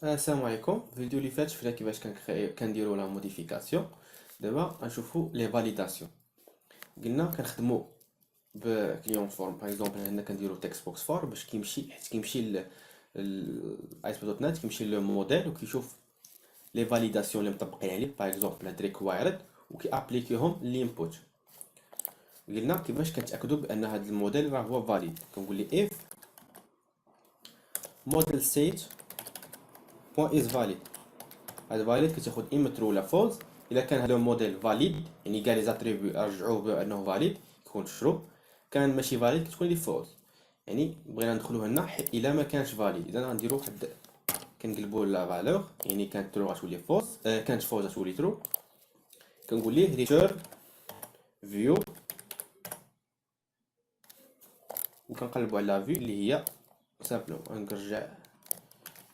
السلام عليكم. في الفيديو اللي فات شفنا كيفاش كنديروا لا موديفيكاسيون. دابا غنشوفوا لي فاليداسيون. قلنا كنخدموا بكليون فورم. باغ اكزومبل هنا كنديروا تكست بوكس فور باش كيمشي، حيت كيمشي الايس دوت نت، كيمشي للموديل وكيشوف لي فاليداسيون اللي مطبقين عليه. باغ اكزومبل هاد ريكوايرد وكي ابليكيهم للانبوت. قلنا كيفاش كنتاكدوا بان هاد الموديل راه هو فاليد. كنقول لي if model state is valid. هذا فاليد كتاخد اما ترو ولا فولز. الا كان هذا الموديل فاليد يعني كاع لي زاتريبيو رجعوه بانه فاليد يكون ترو، كان ماشي فاليد كتكون لي فولز. يعني بغينا ندخلو هنا الا ما كانش فاليد، اذا غنديرو واحد كنقلبو لا فالور، يعني كانت ترو غتولي فولز، كانت فولز غتولي ترو. كنقول ليه ريتيرن فيو، وكنقلبو على فيو اللي هي سامبلو. غنرجع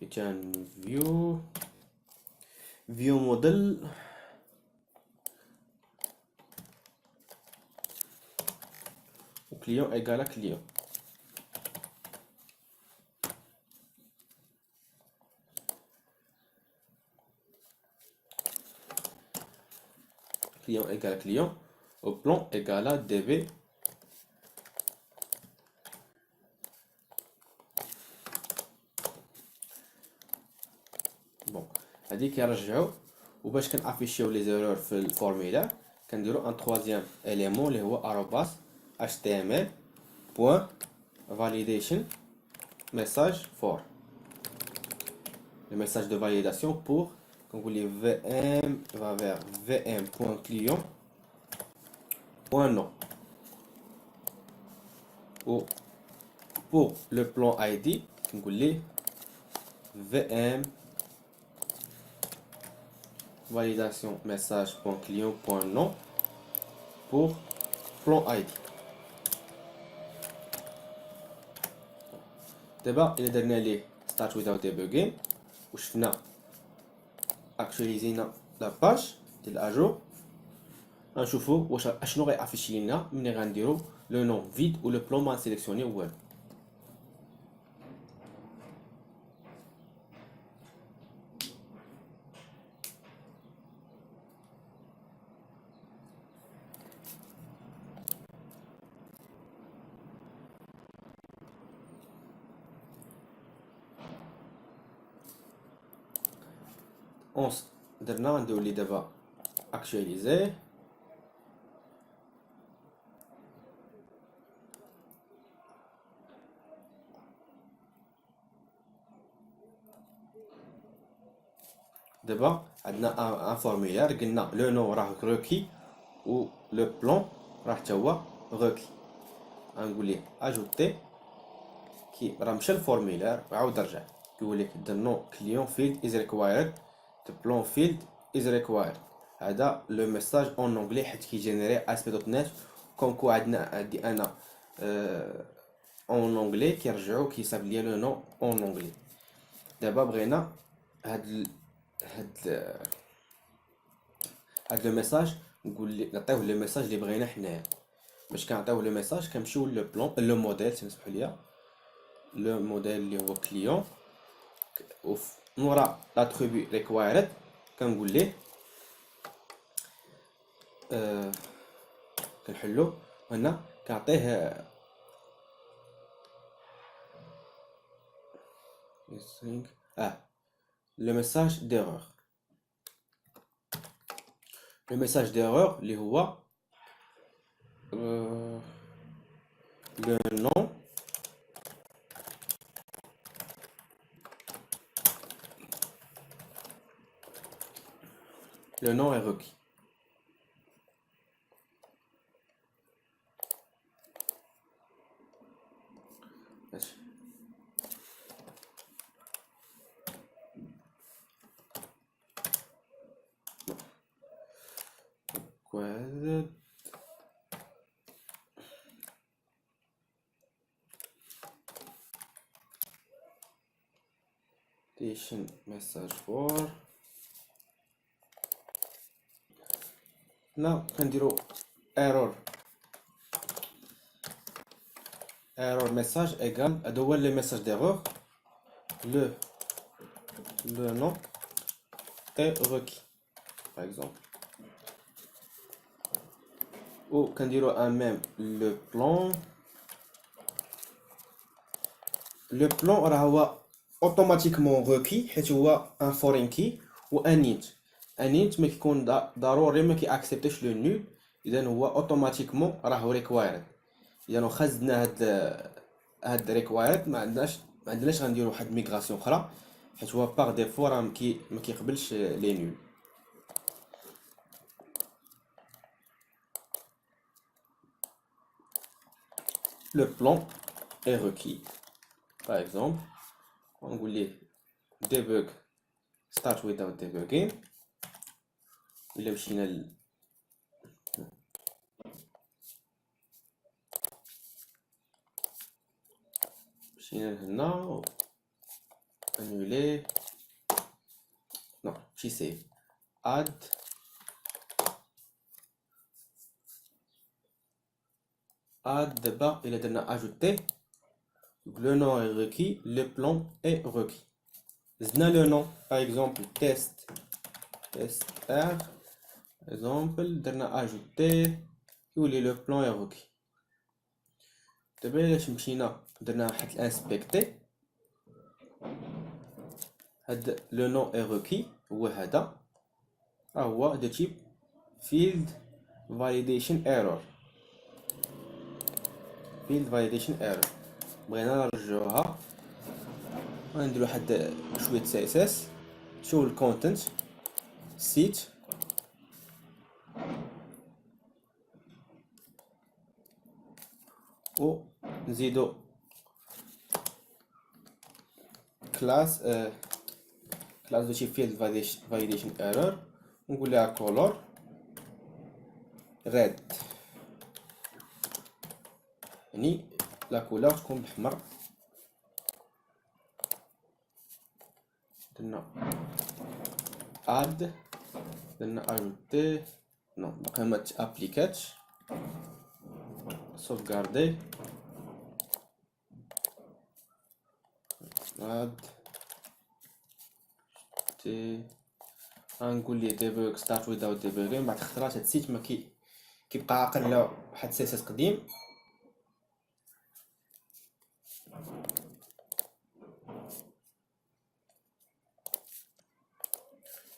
ريتيرن فيو موديل وكليون ايكالا كليون. client égale client, au plan égale à db. بون هادي كيرجعوا. وباش كنافيشيو لي زيرور في الفورميلا كنديروا ان تروازيام اليمون اللي هو arobase html point validation message for le message de validation pour. كنقول لي vm va vers vm.client point nom. ou pour le plan id كنقول لي vm validation message.client.nom pour plan ID. دابا إلا درنا ليه start without debugging وشفنا actualiser لا باج ديال اجور، غنشوفو واش اشنو غيافيشي لنا ملي غنديرو لو نون فيد و لو بلون ما نسيليكسيوني والو. اونس درنا نديرو لي دابا actualiser. دابا عندنا ان فورميلار، قلنا لو نون راه روكي و لو بلون راه حتى هو روكي. غنقول ليه اجوتي، كي راه مشى الفورميلار عاود رجع كيقول لك the no client field is required, the plan field is required. هذا لو ميساج اون اونغلي حيت كيجينيري اسبي دوت نت كونكو عندي انا اون اونغلي كيرجعو كيصايب ليا لو نو اون اونغلي. دابا بغينا هاد هاد لو ميساج نقول لي نعطيوه لو ميساج اللي بغينا حنايا. باش كنعطيوه لو ميساج كنمشيو لو بلون لو موديل، تسمحوا ليا لو موديل اللي هو كليون، ونورا لاتريبي ريكوايرد كنقول ليه كنحلو هنا كنعطيه لو ميساج ديرور. لو ميساج ديرور اللي هو لو نون le nom est requis. Required message for. Là كنديرو error message égal هذا هو لي ميساج ديرور. لو le nom est requis par exemple. Ou كنديرو un même le plan راه هو automatiquement requis حيت هو un foreign key و un int ما كيكون ضروري ما كيأكسبتش لو نول، اذا هو اوتوماتيكمون راه ريكوايرد. اذا خزنا هاد ريكوايرد ما عندناش غنديرو واحد ميغراسيون اخرى حيت هو باغ ديفو راه ما كيقبلش لي نول. Le plan est requis. Par exemple, on voulait debug start without debugging. إلا مشينا لهنا annuler non ماشي save add دابا إلا درنا ajouter le nom est requis, le plan est requis. زدنا le nom par exemple test R par exemple درنا ajouter يولي le plan est requis. دابا إلا مشينا درنا واحد inspecter هاد le nom est requis هو هذا راه هو de type field validation error. بغينا نرجعوها غنديرو واحد شويه CSS شو الكونتنت سيت و نزيدو كلاس دو type field validation error ونقول لها color red يعني لا كولور تكون بحمر. درنا اد درنا اجوتي نو باقي ما تابليكاتش sauvegarder اد تي غنقول ليه debug start without debugging. بعد خطرات هاد السيت ما كيبقى عاقل على واحد CSS قديم.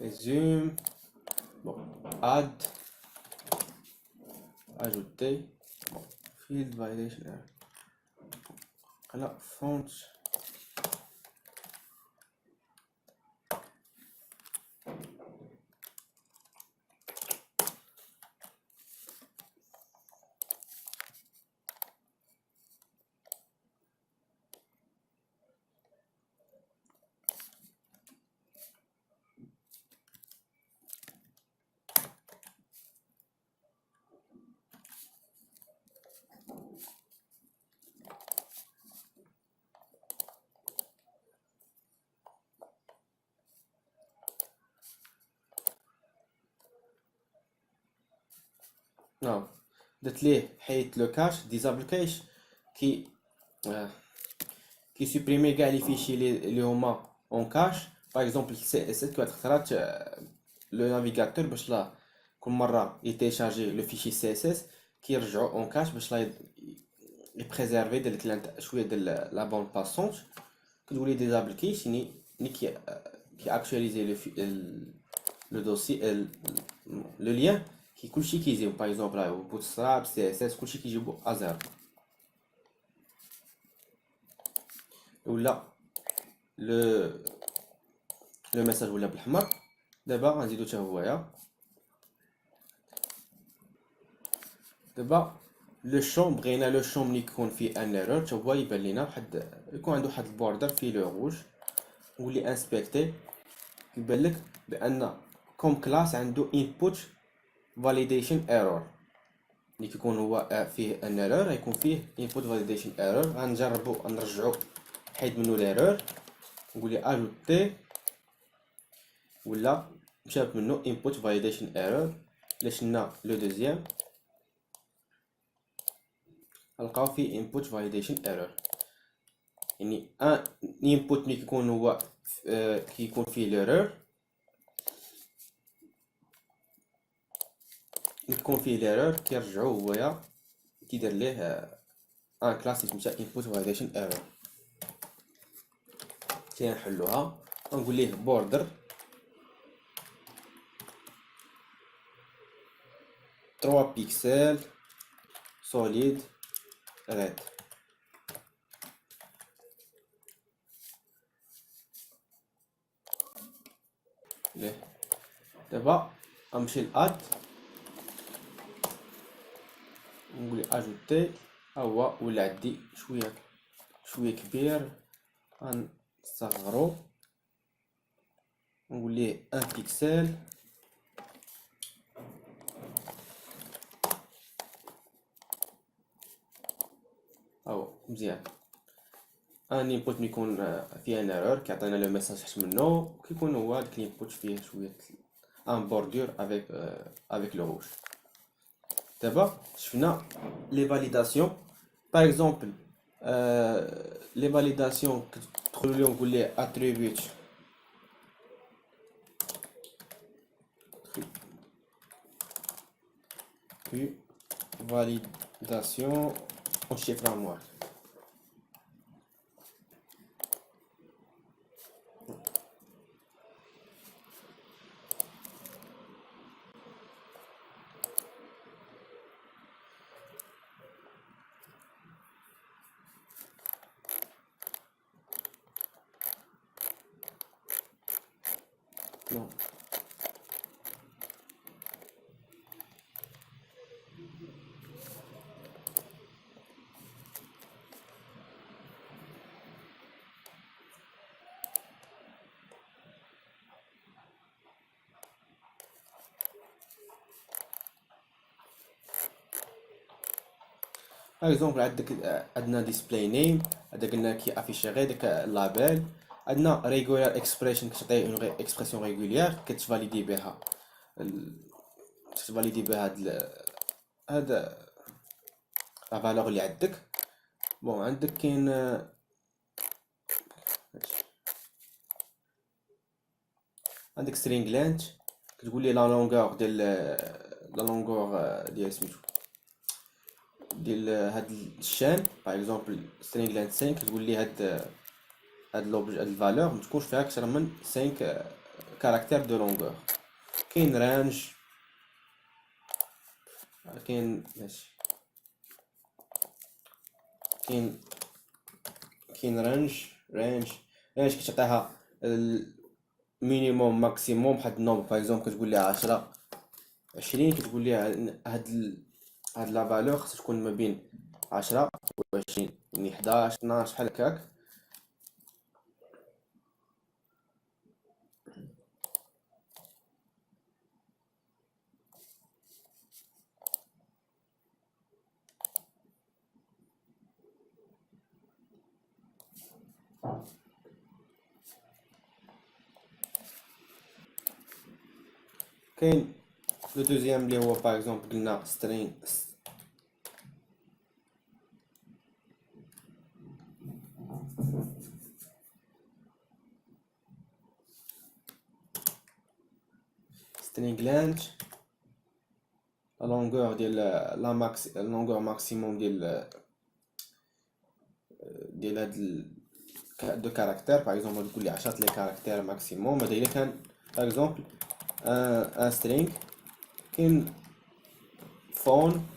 Resume, bon, add, ajouter, bon, field validation error. Voilà, font. Non, درت ليه حيت لو كاش ديزابل كاش كي كيسوبريمي كاع لي فيشي اللي هما اون كاش. باغ اكزومبل سي اس اس كي خطرات لو نافيغاتور باش لا كل مره يتيشارجي لو فيشي سي اس اس كيرجعو اون كاش باش لا يبريزيرفي ديال شويه ديال لا بون باسونج. كتقولي ديزابل كاش يعني كي اكtualiser لو دوسي لو لien كي كلشي كيجيو باغ اكزومبل راهو بوتستراب سي اس اس كلشي كيجيبو ازيرو ولا لو ميساج ولا بالحمر. دابا غنزيدو حتى هويا دابا لو شون بغينا لو شون ملي يكون فيه ان ايرور حتى هو يبان لينا واحد يكون عنده واحد البوردر فيه لو روج. نقول لي انسبكتي يبان لك بان كوم كلاس عنده input validation error. ملي كيكون هو فيه ان ايرور غيكون فيه input validation error. غنجربو نرجعو حيد منو ليرور نقول لي اجوتي ولا مشابك منو input validation error. الا شلنا لو دوزيام نلقاو فيه input validation error يعني ان input ملي كيكون هو كي يكون فيه ليرور، كيرجعو هويا كيدير ليه ان كلاس يسمى input validation error. كنحلوها نقول ليه border 3 بيكسل solid red. ليه دابا غنمشي لاد نقول ليه اجوتي، ها هو ولا عندي شويه كبير، غنصغرو نقول ليه 1 بيكسل او مزيان. ان انبوت يكون فيه ان ايرور كيعطينا لو ميساج تحت منه، كيكون هو هذاك الانبوت فيه شويه ان بوردور افيك لو روج. دابا شفنا لي فاليداسيون باغ اكزومبل، لي فاليداسيون كتدخلوا لهم نقول ليه اتريبيوت validation en chiffre à moi. Non. باغ اكزومبل عندنا ديسبلاي نيم، هذا قلنا كي افيشي غير داك لابيل. عندنا ريغولار اكسبريشن كتعطي اون اكسبرسيون ريغولير كتفاليدي بها هاد لا فالور اللي عندك. بون عندك كاين عندك string length كتقول لي لا لونغور ديال سميتو ديال هاد الشان. باغ اكزومبل string length 5 كتقول لي هاد لوبج هاد الفالور ما تكونش فيها اكثر من 5 كاركتير دو لونغور. كاين رانج، كاين ماشي كاين رانج كتعطيها المينيموم ماكسيموم بحال النومبر. باغ اكزومبل كتقول لي 10 20 كتقول لي هاد لا فالور خصها تكون ما بين 10 و 20، يعني 11 12 بحال هكاك. كاين لو دوزيام اللي هو باغ اكزومبل قلنا string length لا لونغور ديال لا لونغور ماكسيموم ديال هاد دو كاركتير. باغ اكزومبل تقول لي 10 لي كاركتير ماكسيموم. هذا الا كان باغ اكزومبل ان سترينغ. كاين فون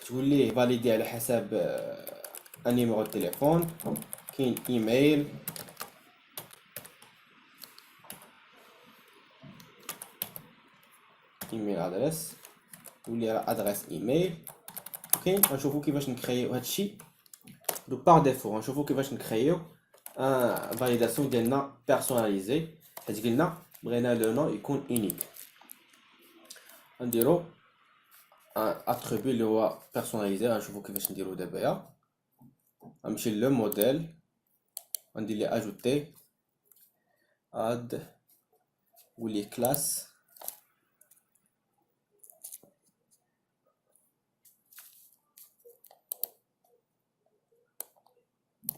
تقول ليه فاليدي على حساب ان نيميرو دو تليفون. كاين ايميل ادريس تقول لي راه ادريس ايميل. كاين غنشوفو كيفاش نكريو هادشي دو باغ ديفو. غنشوفو كيفاش نكريو ان فاليداسيون ديالنا بيرسوناليزي، حيت قلنا بغينا لو نو يكون اونيك. غنديرو اتريبيو اللي هو بيرسوناليزي. غنشوفو كيفاش نديرو دابا. غنمشي لو موديل، غندير لي اجوتي اد نقول ليه كلاس،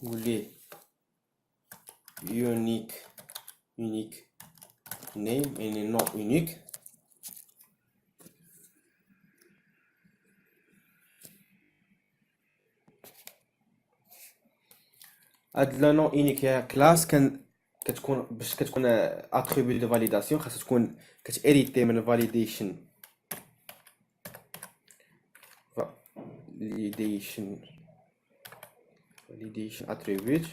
نقول ليه unique name يعني non unique. هاد لا نون unique هي كلاس كتكون باش كتكون اتريبيو دو فاليداسيون خاصها تكون كتهيريتي من validation attribute.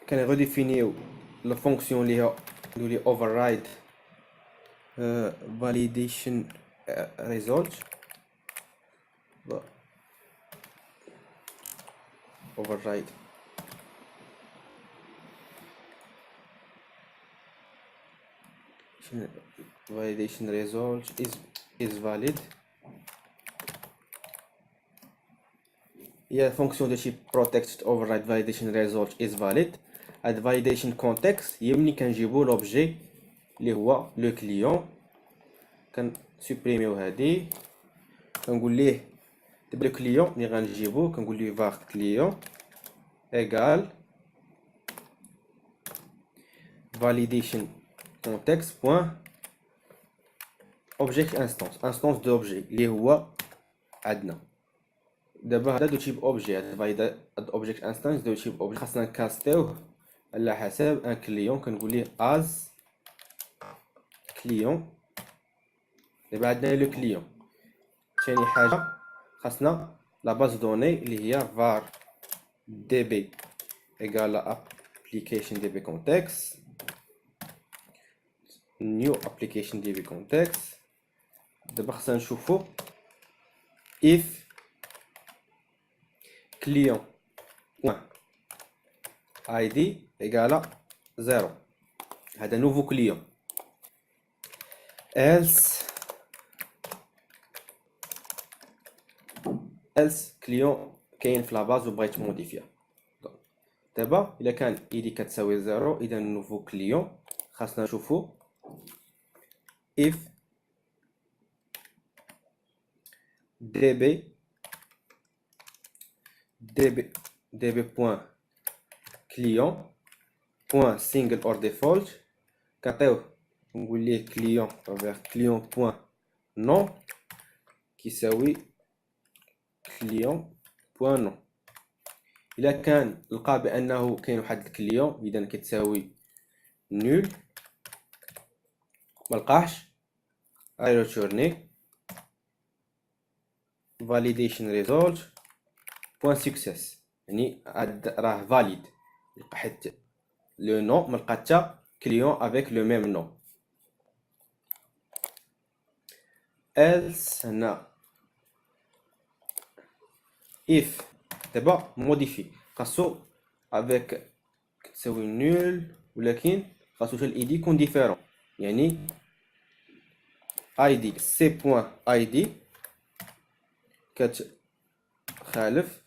كان redéfinir la fonction اللي هي override validation result. override validation result is valid. هي fonction de type protected override validation result is valid. هاد validation context هي ملي كنجيبو l'objet اللي هو لو كليون كنسوبريميو هادي كنقول ليه دابا لو كليون ملي غنجيبو كنقول ليه var كليون égal validation context point object instance d'objet اللي هو عندنا دابا هذا دو تيب اوبجي. هاد اوبجيكت انستانس دو تيب اوبجي خاصنا نكاستيوه على حساب ان كليون كنقول ليه از كليون. دابا عندنا لو كليون. ثاني حاجه خاصنا لا باز دوني اللي هي var db egal application db context new application db context. دابا خاصنا نشوفو if client point id égale 0 هذا nouveau client else client كاين في لاباز وبغيت موديفيا. دابا الا كان id كتساوي 0 اذا nouveau client خاصنا نشوفو if db point client point single or default كنعطيوه نقول ليه client vers client point non كيساوي client point non. الا كان لقى بانه كاين واحد الكليون اذا كتساوي nul. ما لقاش ريتورني validation result point success يعني راه valide حيت لو نو ما لقى حتى كليون افيك لو ميم نو. else هنا if دابا موديفي خاصو افيك كتساوي نول ولكن خاصو حتى الايدي يكون ديفيرون يعني id سي بوين id كتخالف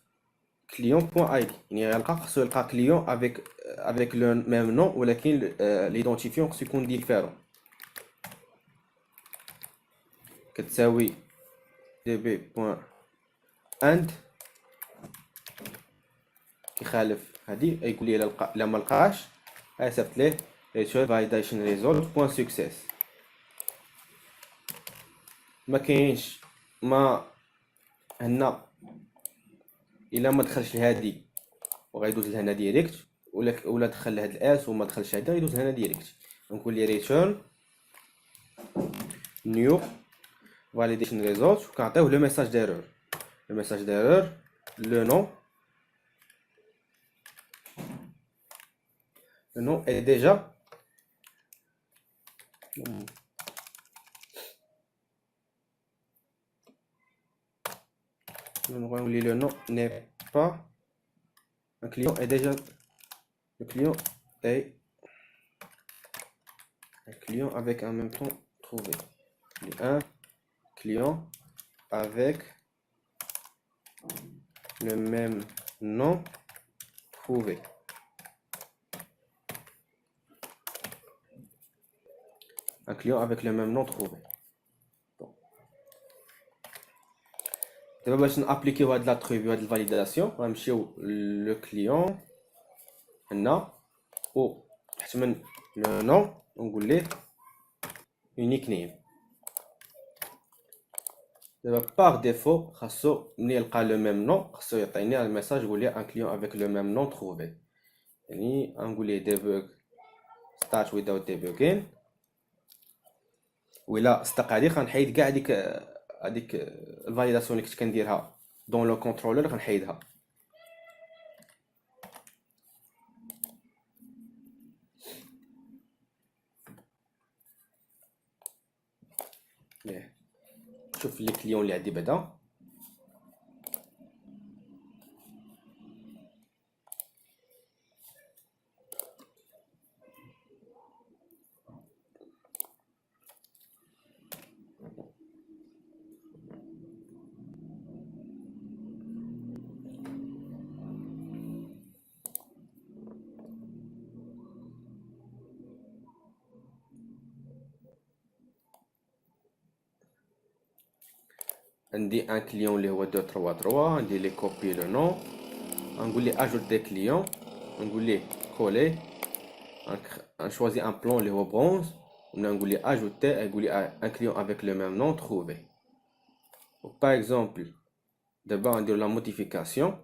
client point id يعني خاصو يلقى client avec le même nom ولكن l'identifiant خاصو يكون ديفيرون. كتساوي db point and كيخالف هادي يقول لي الا ما لقاش صيفط ليه return validation result point success. ما كاينش ما هنا الا ما دخلش لهادي وغيدوز لهنا ديريكت ولا دخل لهاد الاس وما دخلش هذا يدوز لهنا ديريكت. نقول ليه return new validation result وكنعطيوه لو ميساج ديرور. لو ميساج ديرور le nom est déjà le nom n'est pas un client est déjà le client est un client avec en même temps trouvé un client avec le même nom trouvé. Un client avec le même nom trouvé. Bon. دابا باش نابليكيو هاد لاتريبيو هاد الفاليداسيون غنمشيو لو كليون هنا و تحت من لو نون ونقول ليه يونيك نيم. دابا باغ ديفو خاصو ملي يلقى لو ميم نون خاصو يعطيني الميساج يقول لي ان كليون افيك لو ميم نون تروفي، يعني غنقول ليه ديبوغ start without debugging. وإلا صدق هادي غنحيد كاع هاديك الفاليداسيون اللي كنت كنديرها دون لو كونترولور غنحيدها. ليه شوف لي كليون اللي عندي بعدا عندي ان كليون اللي هو 233 عندي لي كوبي لو نون غنقول ليه اجوتي كليون نقول ليه كولي نشوازي ان بلون اللي هو برونز ونقول ليه اجوتي يقول لي ان كليون افيك لو ميم نون تروفي. و باغ اكزومبل دابا غندير لا موديفيكاسيون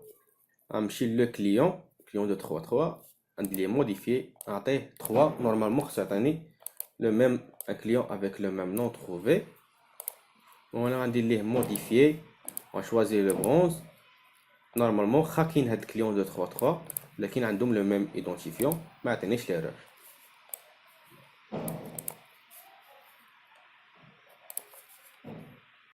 غنمشي لو كليون 233 غندير ليه موديفي نعطيه 3 نورمالمون خصو يعطيني le même un client avec le même nom trouvé. On a dit modifier, on va choisir le bronze. Normalement, chacun a le client de 33, mais qui a le même identifiant, mais l'erreur.